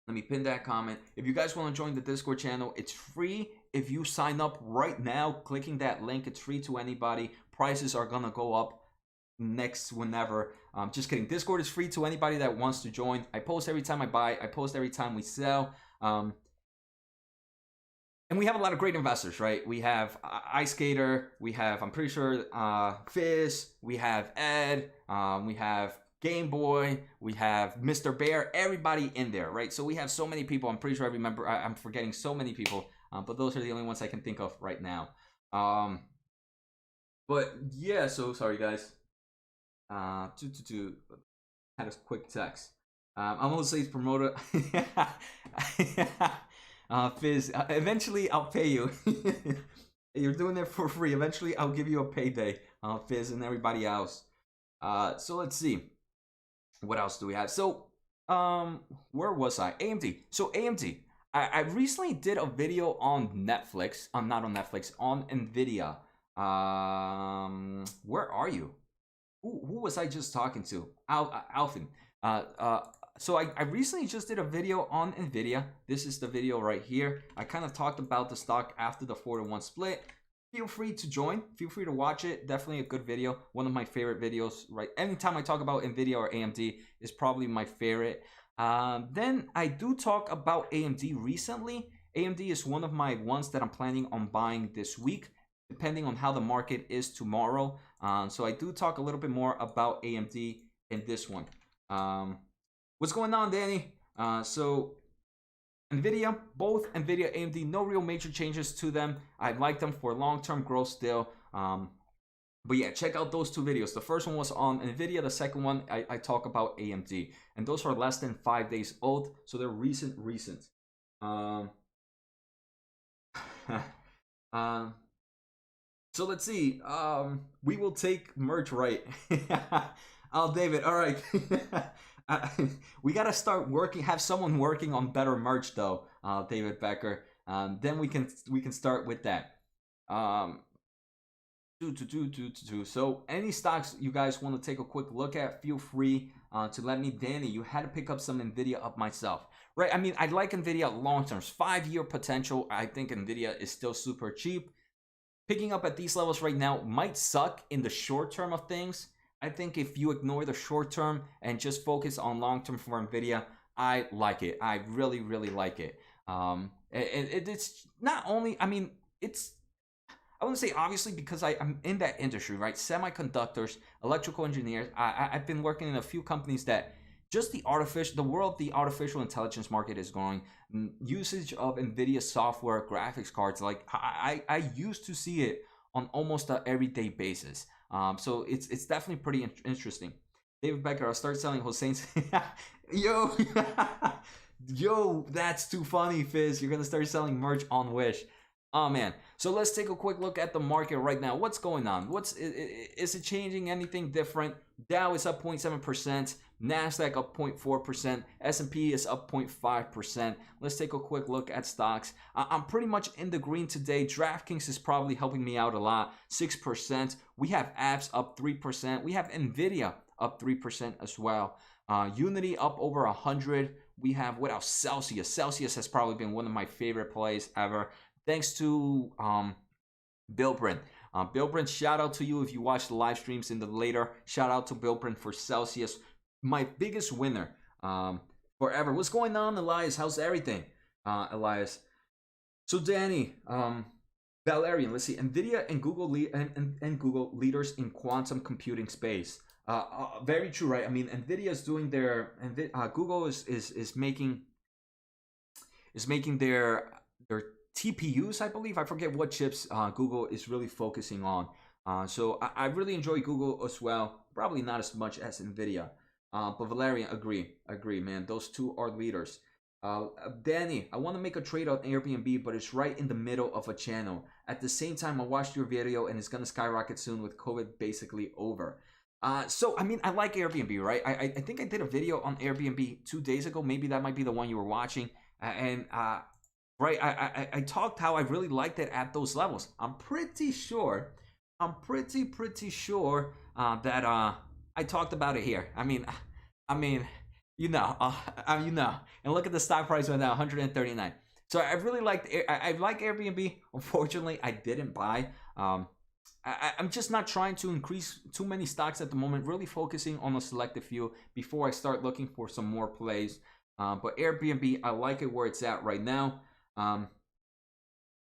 S1: Let me pin that comment. If you guys want to join the Discord channel, it's free. If you sign up right now, clicking that link, it's free to anybody. Prices are gonna go up next whenever. Just kidding. Discord is free to anybody that wants to join. I post every time I buy. I post every time we sell. And we have a lot of great investors, right? We have Ice Skater. We have, I'm pretty sure, Fizz. We have Ed. We have Game Boy. We have Mr. Bear. Everybody in there, right? So we have so many people. I'm pretty sure I remember. I'm forgetting so many people. But those are the only ones I can think of right now. But yeah, so sorry guys. Had a quick text. I'm gonna say promoter. Fizz, eventually I'll pay you. You're doing it for free. Eventually I'll give you a payday, Fizz and everybody else. So let's see. What else do we have? So, where was I? AMD. So AMD. I recently did a video on Netflix. Not on Netflix. On NVIDIA. Where are you? Who was I just talking to? Alfin. So I recently just did a video on NVIDIA. This is the video right here. I kind of talked about the stock after the 4-to-1 split. Feel free to join. Feel free to watch it. Definitely a good video. One of my favorite videos, right? Anytime I talk about NVIDIA or AMD is probably my favorite. Then I do talk about AMD recently. AMD is one of my ones that I'm planning on buying this week, depending on how the market is tomorrow. So I do talk a little bit more about AMD in this one. What's going on, Danny? So NVIDIA, both NVIDIA, AMD, no real major changes to them. I like them for long-term growth still. But yeah, check out those 2 videos. The first one was on NVIDIA. The second one, I talk about AMD. And those are less than 5 days old. So they're recent. So let's see. We will take merch, right? Oh, David, all right. We gotta start working. Have someone working on better merch, though, David Becker. Then we can start with that. So any stocks you guys want to take a quick look at, feel free to let me. Danny, you had to pick up some NVIDIA up myself, right? I mean, I like NVIDIA long term, 5-year potential. I think NVIDIA is still super cheap. Picking up at these levels right now might suck in the short term of things. I think if you ignore the short term and just focus on long term for NVIDIA, I like it. I really, really like it. It's not only, I mean, it's I wouldn't say obviously because I'm in that industry, right? Semiconductors, electrical engineers. I've been working in a few companies that just the artificial intelligence market is growing. Usage of NVIDIA software, graphics cards, like I used to see it on almost an everyday basis. So it's definitely pretty interesting. David Becker, I'll start selling Hosseins. Yo, yo, that's too funny, Fizz. You're gonna start selling merch on Wish. Oh man. So let's take a quick look at the market right now. What's going on? Is it changing anything different? Dow is up 0.7%, Nasdaq up 0.4%, S&P is up 0.5%. Let's take a quick look at stocks. I'm pretty much in the green today. DraftKings is probably helping me out a lot, 6%. We have apps up 3%. We have Nvidia up 3% as well. Unity up over 100. We have, what else? Celsius. Celsius has probably been one of my favorite plays ever. Thanks to Bill Brent. Bill Brent, shout out to you if you watch the live streams in the later. Shout out to Bill Brent for Celsius. My biggest winner forever. What's going on, Elias? How's everything, Elias? So Danny, Valerian, let's see. NVIDIA and Google and Google leaders in quantum computing space. Very true, right? I mean, NVIDIA is doing their, Google is making their TPUs, I believe. I forget what chips Google is really focusing on. So I really enjoy Google as well. Probably not as much as NVIDIA. But Valerian, agree, man. Those two are leaders. Danny, I want to make a trade on Airbnb, but it's right in the middle of a channel. At the same time, I watched your video and it's going to skyrocket soon with COVID basically over. So, I mean, I like Airbnb, right? I think I did a video on Airbnb 2 days ago. Maybe that might be the one you were watching. Right, I talked how I really liked it at those levels. I'm pretty sure that I talked about it here. I mean, you know, and look at the stock price right now, 139. So I really I like Airbnb. Unfortunately, I didn't buy. I'm just not trying to increase too many stocks at the moment. Really focusing on a selective few before I start looking for some more plays. But Airbnb, I like it where it's at right now.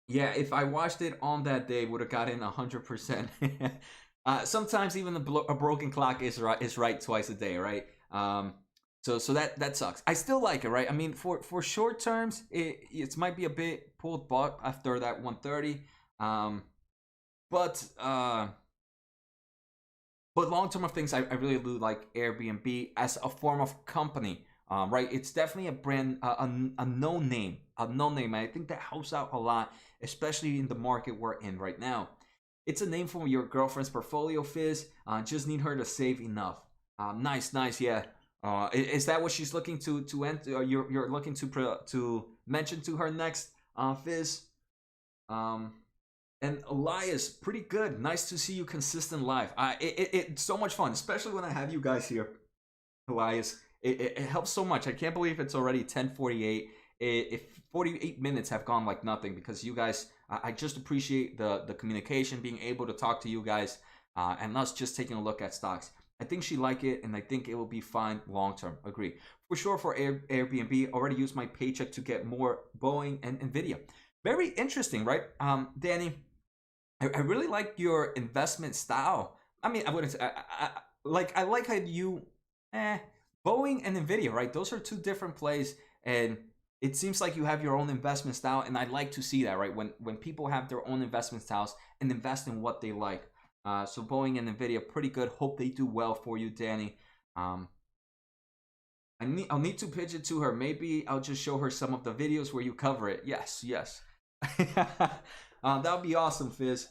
S1: Yeah, if I watched it on that day, would have gotten 100%. Sometimes even a broken clock is right twice a day, right? So that sucks. I still like it, right? I mean, for short terms, it might be a bit pulled back after that 130. But long term of things, I really do like Airbnb as a form of company. Right, it's definitely a brand, a known name, And I think that helps out a lot, especially in the market we're in right now. It's a name from your girlfriend's portfolio, Fizz. Just need her to save enough. Nice, yeah. Is that what she's looking to enter? You're looking to mention to her next, Fizz? And Elias, pretty good. Nice to see you consistent live. It's so much fun, especially when I have you guys here, Elias. It helps so much. I can't believe it's already 10:48. If 48 minutes have gone like nothing, because you guys, I just appreciate the communication, being able to talk to you guys, and us just taking a look at stocks. I think she like it, and I think it will be fine long term. Agree. For sure, for Airbnb, already used my paycheck to get more Boeing and Nvidia. Very interesting, right? Danny, I really like your investment style. I mean, I wouldn't say, I like how you, Boeing and Nvidia, right? Those are two different plays, and it seems like you have your own investment style, and I like to see that, right? When people have their own investment styles and invest in what they like. So Boeing and Nvidia, pretty good. Hope they do well for you, Danny. I'll need to pitch it to her. Maybe I'll just show her some of the videos where you cover it. Yes. That would be awesome, Fizz.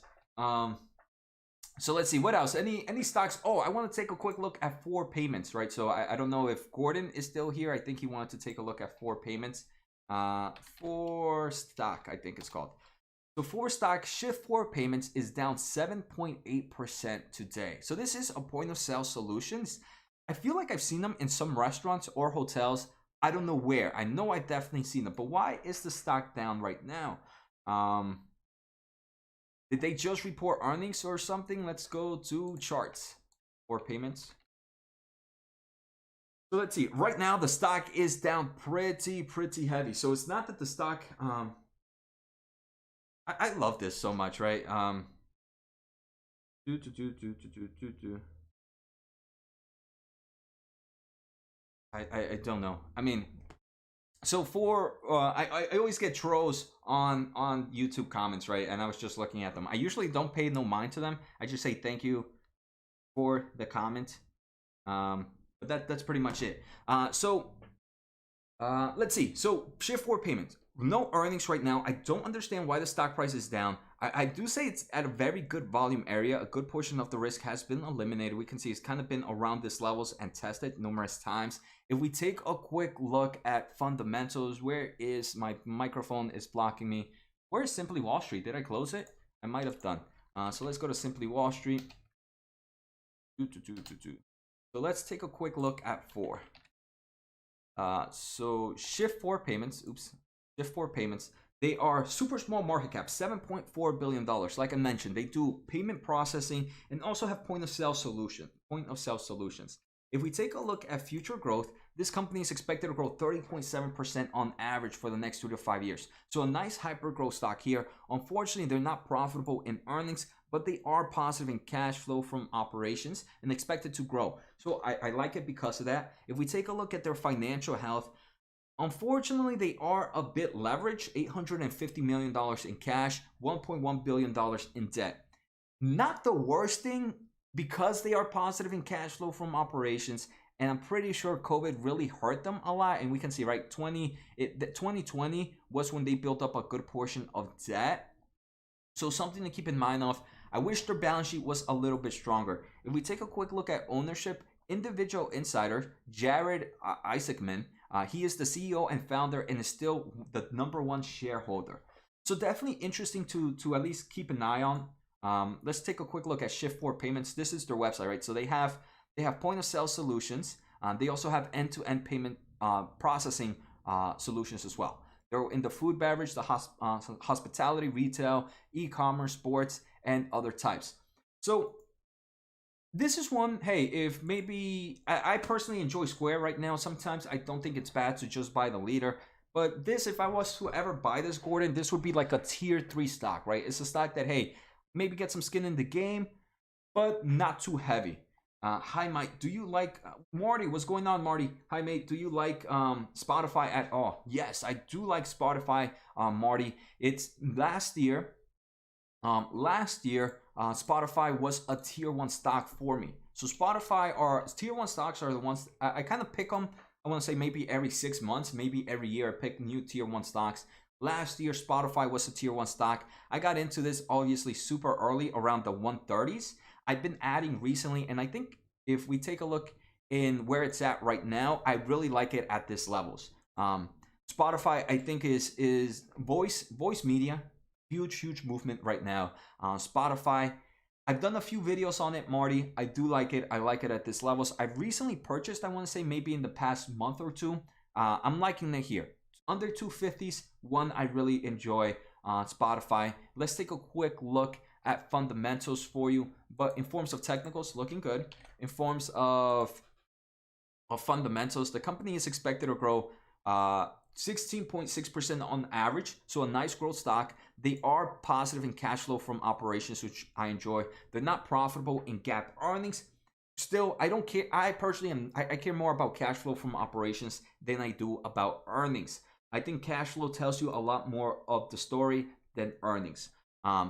S1: So let's see, what else? Any stocks? Oh, I want to take a quick look at 4 payments, right? So I don't know if Gordon is still here. I think he wanted to take a look at 4 payments. 4 stock, I think it's called. So 4 stock, Shift 4 payments is down 7.8% today. So this is a point of sale solutions. I feel like I've seen them in some restaurants or hotels. I don't know where. I know I've definitely seen them. But why is the stock down right now? Did they just report earnings or something? Let's go to charts or payments. So let's see. Right now, the stock is down pretty heavy. So it's not that the stock... I love this so much, right? Do, do, do, do, do, do, do, do. I don't know. I mean, so for I always get trolls on YouTube comments, right? And I was just looking at them. I usually don't pay no mind to them. I just say thank you for the comment. But that's pretty much it. Let's see. So shift 4 payments. No earnings right now. I don't understand why the stock price is down. I do say it's at a very good volume area. A good portion of the risk has been eliminated. We can see it's kind of been around this levels and tested numerous times. If we take a quick look at fundamentals, where is my microphone is blocking me? Where is Simply Wall Street? Did I close it? I might have done. So let's go to Simply Wall Street. So let's take a quick look at 4. So shift 4 payments. Shift 4 payments. They are super small market cap, $7.4 billion. Like I mentioned, they do payment processing and also have point of sale solutions. If we take a look at future growth, this company is expected to grow 30.7% on average for the next 2 to 5 years. So a nice hyper growth stock here. Unfortunately, they're not profitable in earnings, but they are positive in cash flow from operations and expected to grow. So I like it because of that. If we take a look at their financial health, unfortunately, they are a bit leveraged, $850 million in cash, $1.1 billion in debt. Not the worst thing because they are positive in cash flow from operations. And I'm pretty sure COVID really hurt them a lot. And we can see, right, 2020 was when they built up a good portion of debt. So something to keep in mind of. I wish their balance sheet was a little bit stronger. If we take a quick look at ownership, individual insider Jared Isaacman, he is the CEO and founder and is still the #1 shareholder. So definitely interesting to at least keep an eye on. Let's take a quick look at Shift 4 Payments. This is their website, right? So they have point of sale solutions. They also have end-to-end payment processing solutions as well. They're in the food, beverage, the hospitality, retail, e-commerce, sports, and other types. So this is one, hey, if maybe, I personally enjoy Square right now. Sometimes I don't think it's bad to just buy the leader. But this, if I was to ever buy this, Gordon, this would be like a tier 3 stock, right? It's a stock that, hey, maybe get some skin in the game, but not too heavy. Hi, Mike. Do you like Marty? What's going on, Marty? Hi, mate. Do you like Spotify at all? Yes, I do like Spotify, Marty. It's last year. Spotify was a tier 1 stock for me. So Spotify are tier 1 stocks are the ones I kind of pick them. I want to say maybe every 6 months, maybe every year I pick new tier 1 stocks. Last year, Spotify was a tier 1 stock. I got into this obviously super early around the 130s. I've been adding recently, and I think if we take a look in where it's at right now, I really like it at this levels. Spotify, I think is voice media, huge movement right now. Spotify, I've done a few videos on it, Marty. I do like it. I like it at this levels. I've recently purchased, I want to say maybe in the past month or two. I'm liking it here. Under 250s, one I really enjoy, Spotify. Let's take a quick look at fundamentals for you, but in forms of technicals, looking good. In forms of fundamentals, the company is expected to grow 16.6% on average, so a nice growth stock. They are positive in cash flow from operations, which I enjoy. They're not profitable in GAAP earnings. Still, I don't care. I personally am. I care more about cash flow from operations than I do about earnings. I think cash flow tells you a lot more of the story than earnings.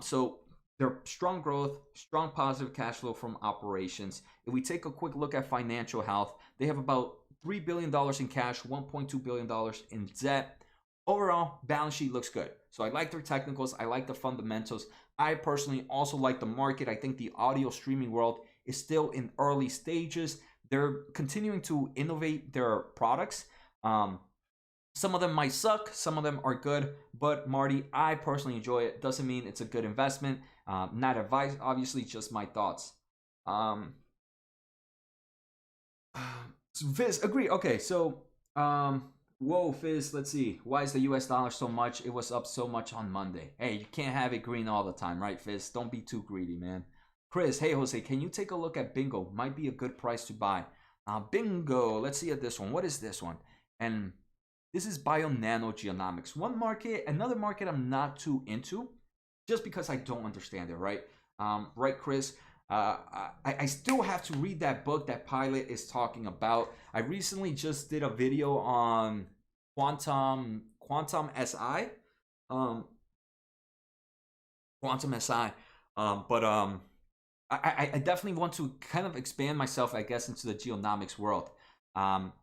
S1: So they're strong growth, strong positive cash flow from operations. If we take a quick look at financial health, they have about $3 billion in cash, $1.2 billion in debt. Overall, balance sheet looks good. So I like their technicals. I like the fundamentals. I personally also like the market. I think the audio streaming world is still in early stages. They're continuing to innovate their products. Some of them might suck. Some of them are good. But Marty, I personally enjoy it. Doesn't mean it's a good investment. Not advice, obviously, just my thoughts. Fizz, agree. Okay, so, whoa, Fizz, let's see. Why is the US dollar so much? It was up so much on Monday. Hey, you can't have it green all the time, right, Fizz? Don't be too greedy, man. Chris, hey, Jose, can you take a look at Bingo? Might be a good price to buy. Bingo, let's see at this one. What is this one? And this is Bio-Nanogenomics. One market, another market I'm not too into, just because I don't understand it, right? Right, Chris? I still have to read that book that Pilot is talking about. I recently just did a video on Quantum SI, um, Quantum SI, but I definitely want to kind of expand myself, I guess, into the geonomics world. Um,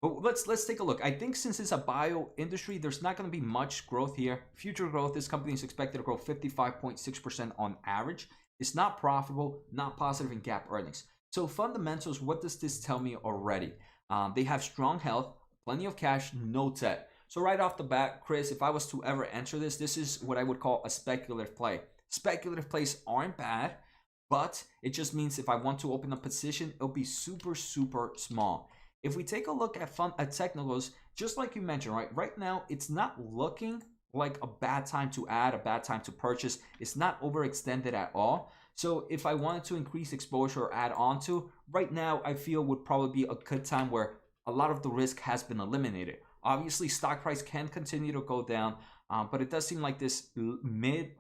S1: but let's take a look. I think since it's a bio industry, there's not going to be much growth here. Future growth, this company is expected to grow 55.6% on average. It's not profitable, not positive in GAAP earnings. So fundamentals, what does this tell me already? They have strong health, plenty of cash, no debt. So right off the bat, Chris, if I was to ever enter this is what I would call a speculative play. Speculative plays aren't bad, but it just means if I want to open a position, it'll be super, super small. If we take a look at technicals, just like you mentioned, right now, it's not looking like a bad time to add, a bad time to purchase. It's not overextended at all. So if I wanted to increase exposure or add on to, right now, I feel would probably be a good time where a lot of the risk has been eliminated. Obviously, stock price can continue to go down, but it does seem like this mid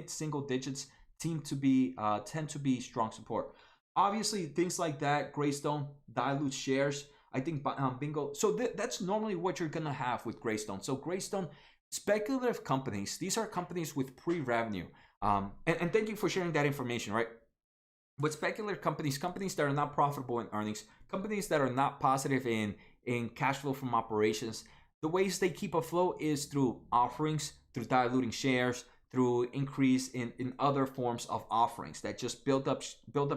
S1: single digits tend to be strong support. Obviously, things like that, Greystone, dilute shares. I think bingo. So that's normally what you're gonna have with Greystone. So Greystone, speculative companies. These are companies with pre-revenue. And thank you for sharing that information, right? With speculative companies, companies that are not profitable in earnings, companies that are not positive in cash flow from operations, the ways they keep afloat is through offerings, through diluting shares, through increase in other forms of offerings that just build up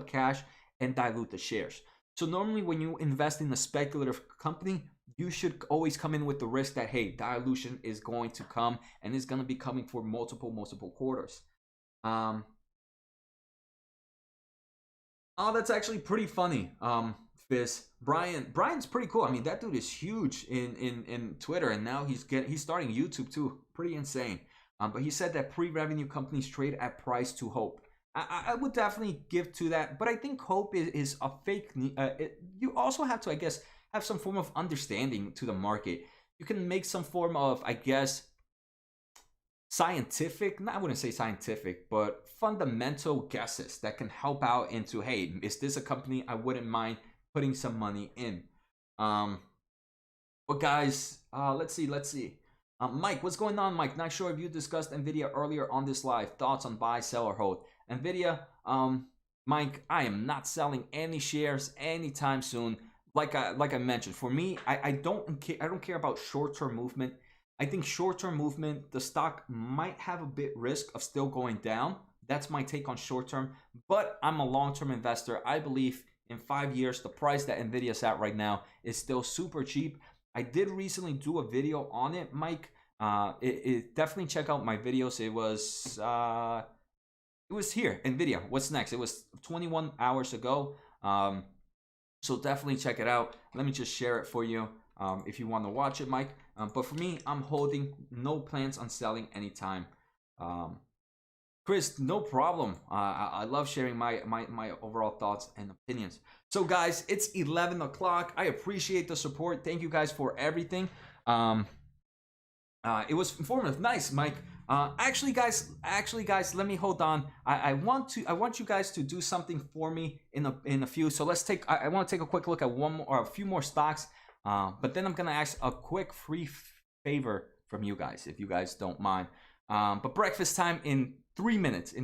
S1: cash and dilute the shares. So normally when you invest in a speculative company, you should always come in with the risk that, hey, dilution is going to come and is going to be coming for multiple quarters. Oh, that's actually pretty funny. Fizz. Brian's pretty cool. I mean, that dude is huge in Twitter, and now he's starting YouTube too. Pretty insane. But he said that pre-revenue companies trade at price to hope. I would definitely give to that, but I think hope is a fake. You also have to, I guess, have some form of understanding to the market. You can make some form of, I guess, scientific, I wouldn't say scientific, but fundamental guesses that can help out into, hey, is this a company I wouldn't mind putting some money in? But guys, let's see. Mike, what's going on, Mike? Not sure if you discussed NVIDIA earlier on this live. Thoughts on buy, sell, or hold? NVIDIA, Mike, I am not selling any shares anytime soon. Like I mentioned, for me, I don't care about short-term movement. I think short-term movement, the stock might have a bit risk of still going down. That's my take on short-term, but I'm a long-term investor. I believe in 5 years, the price that NVIDIA's at right now is still super cheap. I did recently do a video on it, Mike. Definitely check out my videos. It was here, NVIDIA. What's next? It was 21 hours ago. So definitely check it out. Let me just share it for you if you want to watch it, Mike. But for me, I'm holding, no plans on selling anytime. Chris, no problem. I love sharing my overall thoughts and opinions. So guys, it's 11 o'clock. I appreciate the support. Thank you guys for everything. It was informative. Nice, Mike. Actually, guys, let me hold on. I want you guys to do something for me in a few. So let's take. I want to take a quick look at one more, or a few more stocks. But then I'm gonna ask a quick free favor from you guys, if you guys don't mind. But breakfast time in 3 minutes.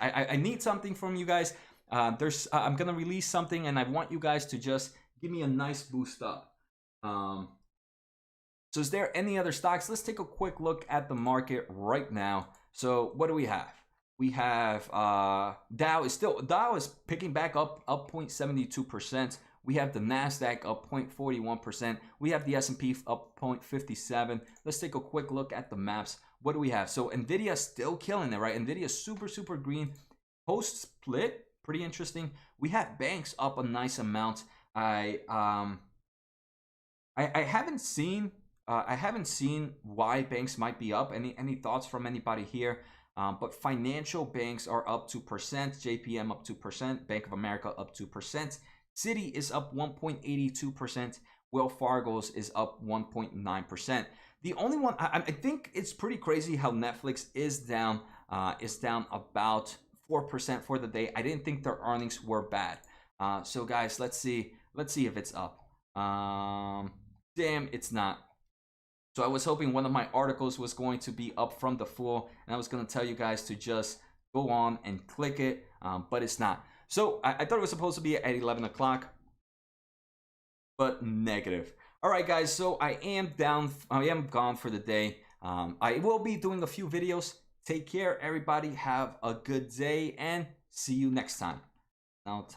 S1: I need something from you guys. I'm gonna release something, and I want you guys to just give me a nice boost up. So is there any other stocks? Let's take a quick look at the market right now. So what do we have? We have Dow is picking back up 0.72%. We have the Nasdaq up 0.41%. We have the S&P up 0.57. Let's take a quick look at the maps. What do we have? So NVIDIA still killing it, right? NVIDIA super green. Post split, pretty interesting. We have banks up a nice amount. I haven't seen why banks might be up. Any thoughts from anybody here? But financial banks are up 2%. JPM up 2%. Bank of America up 2%. Citi is up 1.82%. Wells Fargo's is up 1.9%. The only one I think it's pretty crazy how Netflix is down about 4% for the day. I didn't think their earnings were bad. So guys, let's see if it's up. Damn, it's not. So I was hoping one of my articles was going to be up from the floor, and I was going to tell you guys to just go on and click it, but it's not. So I thought it was supposed to be at 11 o'clock, but negative. All right, guys, so I am gone for the day. I will be doing a few videos. Take care, everybody. Have a good day, and see you next time. Now time.